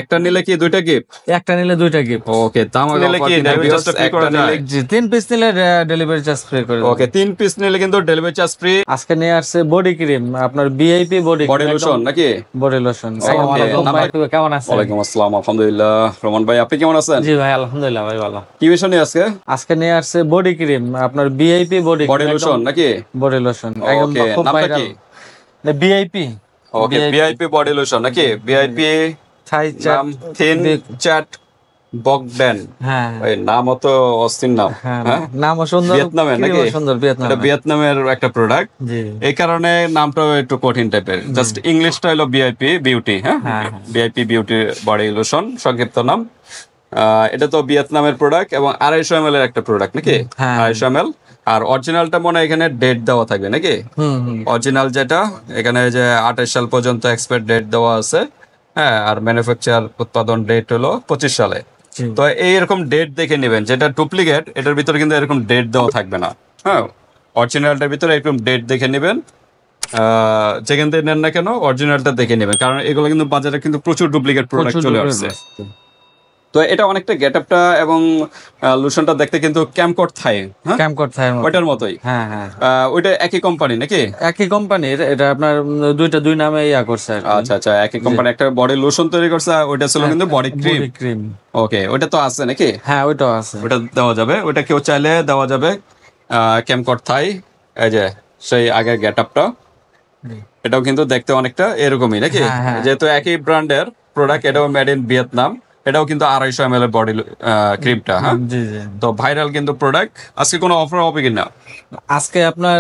একটা নিলে কি দুইটা গিফট? একটা নিলে দুইটা গিফট। ওকে, দাম নিলে কি ডেলিভারি চার্জটা ফ্রি করা যায়? জি, 3 পিস নিলে ডেলিভারি চার্জ ফ্রি করে দেব। ওকে, 3 পিস নিলে কিন্তু ডেলিভারি চার্জ ফ্রি। আজকে নিয়ে আসছে বডি ক্রিম, আপনার ভিআইপি বডি লোশন নাকি? Body lotion. আসসালামু আলাইকুম ভাই, তুমি কেমন আছেন? ওয়ালাইকুম আসসালাম, আলহামদুলিল্লাহ। রোমান ভাই, আপনি কেমন আছেন? জি ভাই, আলহামদুলিল্লাহ ভাই, ভালো। কি বিষয় নিয়ে আজকে? আজকে নিয়ে আসছে বডি ক্রিম, আপনার ভিআইপি বডি লোশন নাকি? বডি লোশন একদম ওকে, খুব নামটা ভাইরাল। কি? ভিআইপি। ওকে, ভিআইপি বডি লোশন নাকি? ভিআইপি থাই নাম থিন চ্যাট বকডেন। হ্যাঁ, এই নাম তো অস্থির নাম। হ্যাঁ, নামও সুন্দর, ভিয়েতনামের নাকি? সুন্দর ভিয়েতনাম। এটা ভিয়েতনামের একটা প্রোডাক্ট, জি। এই কারণে নামটাও একটু কঠিন টাইপের। জাস্ট ইংলিশটা হলো ভিআইপি বিউটি। হ্যাঁ, ভিআইপি বিউটি বডি লোশন সংক্ষিপ্ত নাম। এটা তো ভিয়েতনামের প্রোডাক্ট এবং 250 ml এর একটা প্রোডাক্ট নাকি? 250 ml। আর অরিজিনালটা মনে হয় এখানে ডেট দেওয়া থাকবে নাকি? অরিজিনাল যেটা এখানে যে 28 সাল পর্যন্ত এক্সপায়ার ডেট দেওয়া আছে। হ্যাঁ, আর ম্যানুফ্যাকচার উৎপাদন ডেট হলো 25 সালে। তো এইরকম ডেট দেখে নেবেন। যেটা ডুপ্লিকেট এটার ভিতরে কিন্তু এরকম ডেট দেওয়া থাকবে না। হ্যাঁ, অরিজিনালটার ভিতরে এরকম ডেট দেখে নেবেন। যেখান থেকে নেন না কেন অরিজিনালটা দেখে নেবেন, কারণ এগুলো কিন্তু বাজারে কিন্তু প্রচুর ডুপ্লিকেট প্রোডাক্ট চলে আসছে। তো এটা অনেকটা গেটআপটা এবং লোশনটা দেখতে কিন্তু ক্যামকট থাই, হ্যাঁ ক্যামকট থাই ওইটার মতোই। হ্যাঁ, হ্যাঁ, ওইটা একই কোম্পানি নাকি? একই কোম্পানির। এটা আপনার দুই নামে করছে। আচ্ছা আচ্ছা, একই কোম্পানি একটা বডি লোশন তৈরি করছে, ওইটা ছিল কিন্তু বডি ক্রিম। ওকে, ওইটা তো আছে নাকি? হ্যাঁ, ওইটাও আছে। ওটা দেওয়া যাবে, ওইটা কেউ চাইলে দেওয়া যাবে। ক্যামকট থাই, এই যে সেই আগের গেটআপটা, এটাও কিন্তু দেখতে অনেকটা এরকমই নাকি? যেহেতু একই ব্র্যান্ডের প্রোডাক্ট, এটাও মেড ইন ভিয়েতনাম। এটাও কিন্তু 250 ml এর বডি ক্রিমটা। হ্যাঁ, তো ভাইরাল কিন্তু প্রোডাক্ট। আজকে কোনো অফার হবে কিনা? আজকে আপনার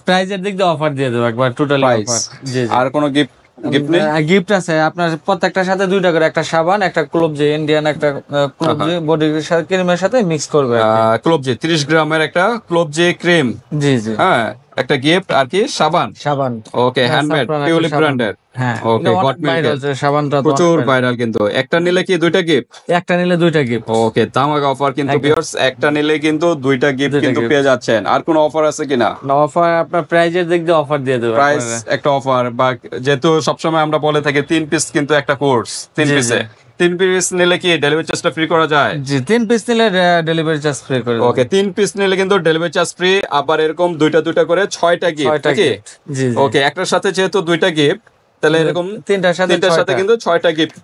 প্রাইজের দিক দিয়ে অফার দিয়ে দেবো একবার, টোটালি অফার। জি, আর কোনো গিফট নেই? গিফট আছে আপনার প্রত্যেকটার সাথে 2টা করে, একটা সাবান, একটা ক্লোবজি ইন্ডিয়ান, একটা ক্লোবজি বডি ক্রিমের সাথে মিক্স করবে। ক্লোবজি 30 গ্রামের একটা ক্লোবজি ক্রিম। জি জি, হ্যাঁ, একটা গিফট। আর কি? সাবান। ওকে, হ্যান্ডমেড টিউলিপ ব্র্যান্ডের। হ্যাঁ, ওকে, গট মিল্ক সাবানটা প্রচুর ভাইরাল কিন্তু। একটা নিলে কি দুইটা গিফট? একটা নিলে দুইটা গিফট। ওকে, ধামাকা অফার কিন্তু ভিউয়ার্স। একটা নিলে কিন্তু দুইটা গিফট কিন্তু পেয়ে যাচ্ছেন। আর কোনো অফার আছে কিনা? না, অফার আপনার প্রাইজের দিক দিয়ে অফার দিয়ে দেব। প্রাইস একটা অফার, বা যেহেতু সবসময় আমরা বলে থাকি 3 পিস কিন্তু একটা কোর্স, 3 পিসে 3 পিস নিলে কি ডেলিভারি চার্জটা ফ্রি করা যায়? জি, 3 পিস নিলে ডেলিভারি চার্জ ফ্রি করে দেব। ওকে, 3 পিস নিলে কিন্তু ডেলিভারি চার্জ ফ্রি। আবার এরকম দুইটা করে 6টা গিফট নাকি? জি, ওকে, একটার সাথে যেহেতু দুইটা গিফট, তাহলে এরকম তিনটার সাথে কিন্তু 6টা গিফট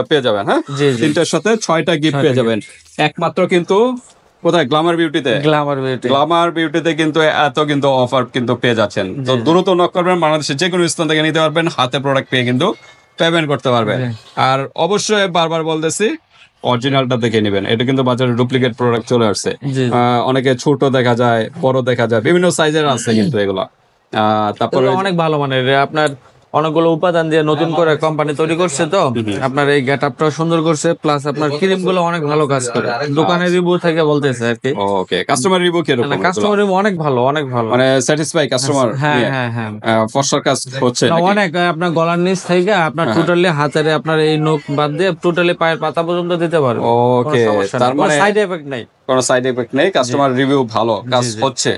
পেয়ে যাবেন। হ্যাঁ, তিনটার সাথে 6টা গিফট পেয়ে যাবেন একমাত্র কিন্তু কোথায়? গ্ল্যামার বিউটিতে। গ্ল্যামার বিউটিতে কিন্তু এত কিন্তু অফার কিন্তু পেয়ে যাচ্ছেন। তো দ্রুত নক করবেন, বাংলাদেশের যে কোনো স্থান থেকে নিতে পারবেন, হাতে প্রোডাক্ট পেয়ে কিন্তু পেমেন্ট করতে পারবেন। আর অবশ্যই বারবার বলতেছি, অরিজিনালটা দেখে নেবেন। এটা কিন্তু বাজারে ডুপ্লিকেট প্রোডাক্ট চলে আসছে। অনেকে ছোট দেখা যায়, বড় দেখা যায়, বিভিন্ন সাইজের আছে কিন্তু এগুলা। তারপরে অনেক ভালো মানের আপনার অনেকগুলো উপাদান দিয়ে নতুন করে কোম্পানি তৈরি করছে। তো আপনার এই গেটআপটা সুন্দর করছে, প্লাস আপনার ক্রিম গুলো অনেক ভালো কাজ করে। দোকানের রিভিউ থেকে বলতেছে আর কি। ওকে, কাস্টমার রিভিউ কি রকম? কাস্টমার রিভিউ অনেক ভালো, অনেক ভালো, মানে স্যাটিসফাই কাস্টমার। হ্যাঁ, ফর্সার কাজ হচ্ছে অনেক। আপনার গলার নিচ থেকে আপনার টোটালি হাতের আপনার এই নখ বাদ দিয়ে টোটালি পায়ের পাতা পর্যন্ত দিতে পারবে। ওকে, তার মানে সাইড এফেক্ট নাই, কোনো সাইড এফেক্ট নেই। কাস্টমার রিভিউ ভালো, কাজ হচ্ছে।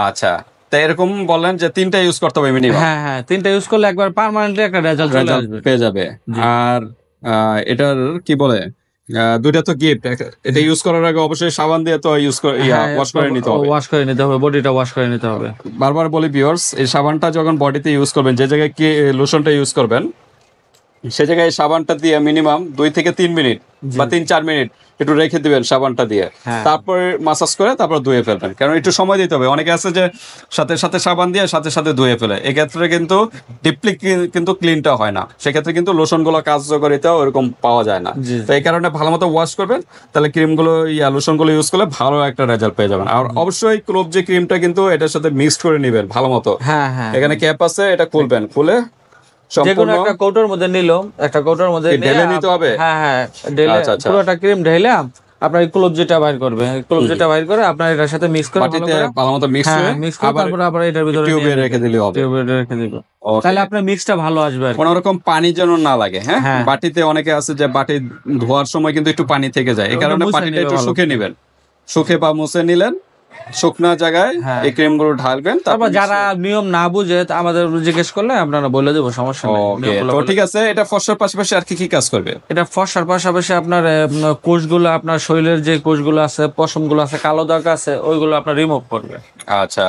আচ্ছা, তো এরকম বললেন যে 3টা ইউজ করতে হবে মিনিমাম। হ্যাঁ, 3টা ইউজ করলে একবার পার্মানেন্টলি একটা রেজাল্ট পেয়ে যাবে। আর এটার কি বলে, দুইটা তো গিফট। এটা ইউজ করার আগে অবশ্যই সাবান দিয়ে তো ওয়াশ করে নিতে হবে, বডিটা ওয়াশ করে নিতে হবে। বারবার বলি ভিউয়ার্স, এই সাবানটা যখন বডিতে ইউজ করবেন, যে জায়গায় কি লোশনটা ইউজ করবেন, সে জায়গায় সাবানটা দিয়ে মিনিমাম 2 থেকে 3 মিনিট বা 3-4 মিনিট একটু রেখে দিবেন সাবানটা দিয়ে। তারপর মাসাজ করে তারপর ধুয়ে ফেলবেন, কারণ একটু সময় দিতে হবে। অনেকে আছে যে সাথে সাথে সাবান দিয়ে সাথে ধুয়ে ফেলে, এক্ষেত্রে কিন্তু ডিপলি কিন্তু ক্লিনটা হয় না। সেক্ষেত্রে কিন্তু লোশনগুলো কার্যকারিতা ওরকম পাওয়া যায় না। তো এই কারণে ভালো মতো ওয়াশ করবেন, তাহলে ক্রিমগুলো লোশনগুলো ইউজ করলে ভালো একটা রেজাল্ট পেয়ে যাবেন। আর অবশ্যই ক্লোব যে ক্রিমটা কিন্তু এটার সাথে মিক্সড করে নেবেন ভালো মতো। এখানে ক্যাপ আছে, এটা খুলবেন, খুলে যেকোনো একটা কৌটোর মধ্যে নিলাম, একটা কৌটোর মধ্যে ঢেলে নিতে হবে। হ্যাঁ, ঢেলে পুরোটা ক্রিম ঢেলে আপনার ক্লোব যেটা বাইর করবে, ক্লোব যেটা বাইর করে আপনার এটার সাথে মিক্স করে ভালোমতো মিক্স করে তারপর এটার ভিতরে টিউবে রেখে দিলে হবে। তাহলে আপনার মিক্সটা ভালো আসবে। কোনো রকম পানি যেন না লাগে। হ্যাঁ, বাটিতে অনেকে আছে যে বাটি ধোয়ার সময় কিন্তু একটু পানি থেকে যায়, এই কারণে বাটিটা একটু শুকিয়ে নেবেন। শুকে বা মুছে নিলেন, শুকনা জায়গায় হ্যাঁ। এই ক্রিম গুলো ঢালবেন, তারপর যারা নিয়ম না বুঝে তা আমাদের জিজ্ঞেস করলে আপনারা বলে দেবো, সমস্যা নেই। ওকে, তো ঠিক আছে। এটা ফর্সার পাশাপাশি আর কি কি কাজ করবে? এটা ফর্সার পাশাপাশি আপনার কোষগুলো, আপনার শরীরের যে কোষগুলো আছে, পশমগুলো আছে, কালো দাগ আছে, ওইগুলো আপনার রিমুভ করবে। আচ্ছা,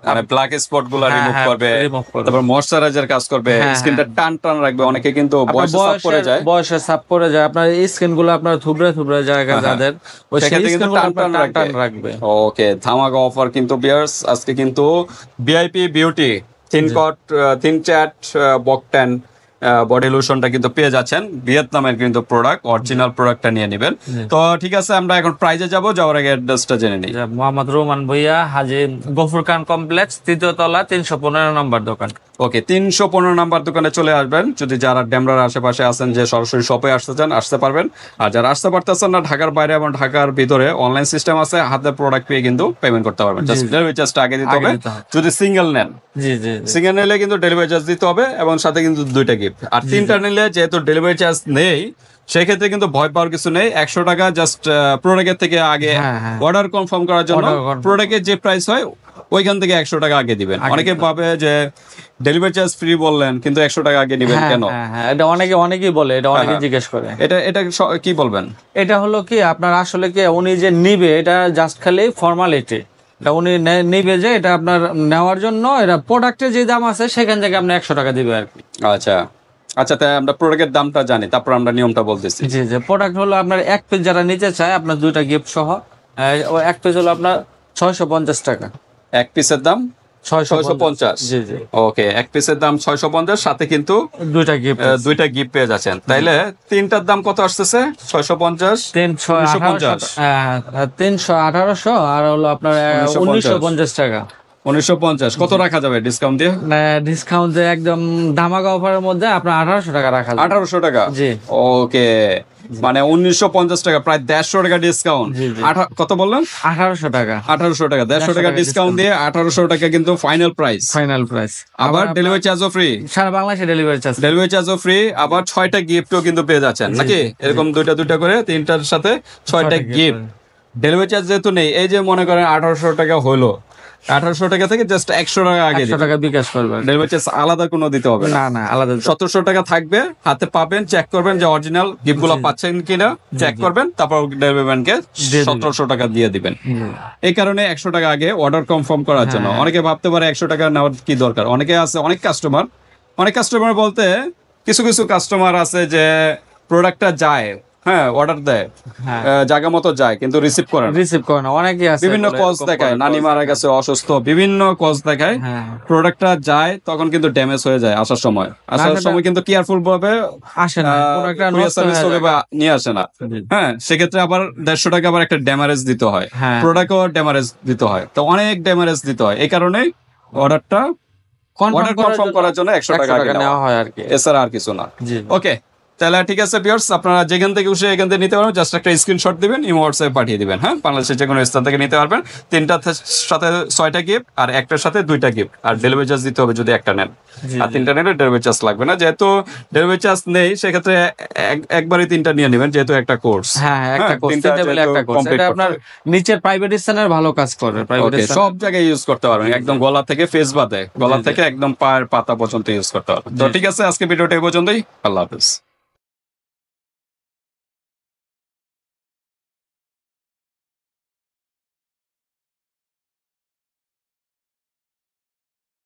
মানে ব্ল্যাক স্পট গুলো হ্যাঁ, রিমুভ হ্যাঁ, করবে, remove করবে। তারপর ময়শ্চারাইজার কাজ করবে, হ্যাঁ, স্কিনটা টান টান রাখবে। অনেকে কিন্তু আপনার বয়সে চাপ পড়ে যায়, বয়সে চাপ পড়ে যায়, আপনার স্কিন গুলো আপনার থুবড়ে থুবড়ে জায়গা যাদের, ওই সেক্ষেত্রে কিন্তু স্কিন টান টান টান রাখবে। ওকে, ধামাকা অফার কিন্তু বিয়ার্স আজকে কিন্তু ভিআইপি বিউটি থিন চ্যাট বকটেন বডি লোশনটা কিন্তু পেয়ে যাচ্ছেন। ভিয়েতনামের কিন্তু প্রোডাক্ট, অরিজিনাল প্রোডাক্টটা নিয়ে নেবেন। তো ঠিক আছে, আমরা এখন প্রাইজে যাওয়ার আগে অ্যাড্রেসটা জেনে নিই। মোহাম্মদ রোমান ভুইয়া, হাজী গফুর খান কমপ্লেক্স, 3য় তলা, 315 নম্বর দোকান। ওকে, 315 নাম্বার দোকানে চলে আসবেন। যদি যারা ডেমরার আশেপাশে আছেন, যে সরাসরি শপে আসতে চান আসতে পারবেন, আর যারা আসতে পারতেছেন না, ঢাকার বাইরে এবং ঢাকার ভিতরে অনলাইন সিস্টেম আছে, হাতে প্রোডাক্ট পেয়ে কিন্তু পেমেন্ট করতে পারবেন। জাস্ট ডেলিভারি চার্জটা আগে দিতে হবে। দিতে হবে। যদি সিঙ্গেল নেন, জি জি জি। সিঙ্গেল নিলে কিন্তু ডেলিভারি চার্জ দিতে হবে, এবং সাথে কিন্তু 2টা গিফট। আর 3টা নিলে যেহেতু ডেলিভারি চার্জ নেই, সেক্ষেত্রে কিন্তু ভয় পাওয়ার কিছু নেই। 100 টাকা জাস্ট প্রোডাক্টের থেকে আগে হ্যাঁ, হ্যাঁ। অর্ডার কনফার্ম করার জন্য Order confirm। প্রোডাক্টের যে প্রাইস হয় ওইখান থেকে 100 টাকা আগে দিবেন। অনেকে ভাবে যে ডেলিভারি চার্জ ফ্রি বললেন, কিন্তু 100 টাকা আগে দিবেন হ্যাঁ, কেন? হ্যাঁ, হ্যাঁ, এটা অনেকেই বলে, এটা অনেকে জিজ্ঞেস করে। এটা কি বলবেন? এটা হলো কি, আপনার আসলে কি উনি যে নিবে, এটা জাস্ট খালি ফর্মালিটি। এটা উনি নিবে যে এটা আপনার নেওয়ার জন্য, এটা প্রোডাক্টের যে দাম আছে সেখান থেকে আপনি 100 টাকা দিবে আর কি। আচ্ছা আচ্ছা, তাই আমরা প্রোডাক্টের দামটা জানি, তারপর আমরা নিয়মটা বলতেছি। জি জি, প্রোডাক্ট হলো আপনার 1 পিস যারা নিতে চায়, আপনার 2টা গিফট সহ, ওই 1 পিস হলো আপনার 650 টাকা। এক পিসের দাম 650। জি জি, ওকে, এক পিসের দাম 650, সাথে কিন্তু 2টা গিফট। 2টা গিফট পেয়ে যাচ্ছেন। তাইলে তিনটার দাম কত আসতেছে? 650, 300, 1800 আর হলো আপনার 1950 টাকা। 1950। কত রাখা যাবে ডিসকাউন্ট দিয়ে? ডিসকাউন্ট একদম ধামাকা অফারের মধ্যে আপনার 1800 টাকা রাখা যাবে। 1800 টাকা। জি। ওকে, মানে 1950 টাকা, প্রায় 150 টাকা ডিসকাউন্ট। জি, জি। কত বললেন? 1800 টাকা 1800 টাকা, 150 টাকা টাকা ডিসকাউন্ট দিয়ে 1800 টাকা কিন্তু ফাইনাল প্রাইস। Final price. আবার ডেলিভারি চার্জও ফ্রি। সারা বাংলাদেশে ডেলিভারি চার্জ। ডেলিভারি চার্জও ফ্রি, আবার 6টা গিফটও কিন্তু পেয়ে যাচ্ছেন নাকি? এরকম দুইটা করে, 3টার সাথে 6টা গিফট। ডেলিভারি চার্জ যেহেতু নেই, এই যে মনে করেন 1800 টাকা হলো, 1800 টাকা থেকে জাস্ট 100 টাকা আগে 100 টাকা বিকাশ করবেন। ডেলিভারি চার্জ আলাদা কোনো দিতে হবে না। না না, আলাদা 1700 টাকা থাকবে, হাতে পাবেন, চেক করবেন যে অরিজিনাল গিফট গুলো পাচ্ছেন কিনা, চেক করবেন, তারপর ডেলিভারি ম্যানকে 1700 টাকা দিয়ে দিবেন। এই কারণে 100 টাকা আগে অর্ডার কনফার্ম করার জন্য। অনেকে ভাবতে পারে 100 টাকা নেওয়ার কি দরকার। অনেকে আছে, অনেক কাস্টমার বলতে কিছু কাস্টমার আছে যে প্রোডাক্টটা যায়, হ্যাঁ অর্ডার দেয়, জায়গা মতো যায়, কিন্তু রিসিভ করে না। অনেকে আছে বিভিন্ন কজ দেখায়, নানি মারা গেছে, অসুস্থ, বিভিন্ন কজ দেখায়। প্রোডাক্টটা যায়, তখন কিন্তু ড্যামেজ হয়ে যায়। আসার সময় কিন্তু কেয়ারফুল ভাবে আসে না, প্রোডাক্টটা courier নষ্ট service হয়ে থেকে বা নিয়ে আসে না। হ্যাঁ, সেক্ষেত্রে আবার 150 টাকা আবার একটা ড্যামারেজ দিতে হয়, প্রোডাক্টও ড্যামারেজ দিতে হয়, তো অনেক ড্যামারেজ দিতে হয়। এই কারণেই অর্ডারটা কনফার্ম করার জন্য 100 টাকা আগে নেওয়া হয় আর কি, এছাড়া আর কিছু না। ওকে, তাহলে ঠিক আছে ভিউয়ার্স, আপনারা যেখান থেকে খুশি এখান থেকে নিতে পারবেন। জাস্ট একটা স্ক্রিনশট দিবেন, ইমো হোয়াটসঅ্যাপে পাঠিয়ে দিবেন। হ্যাঁ, বাংলাদেশের যে কোনো স্থান থেকে নিতে পারবেন। 3টার সাথে 6টা গিফট, আর একটার সাথে 2টা গিফট, আর ডেলিভারি চার্জ দিতে হবে যদি একটা নেন। আর 3টা নিলে ডেলিভারি চার্জ লাগবে না। যেহেতু ডেলিভারি চার্জ নেই, সেক্ষেত্রে একবারই 3টা নিয়ে নেবেন, যেহেতু একটা কোর্স। হ্যাঁ, একটা কোর্স, একটা কোর্স। এটা আপনার নিচের প্রাইভেট স্থানের ভালো কাজ করে। সব জায়গায় ইউজ করতে পারবেন, একদম গলা থেকে ফেস বাদে, গলা থেকে একদম পায়ের পাতা পর্যন্ত ইউজ করতে পারবেন। তো ঠিক আছে, আজকে ভিডিওটা এই পর্যন্তই। আল্লাহ হাফেজ।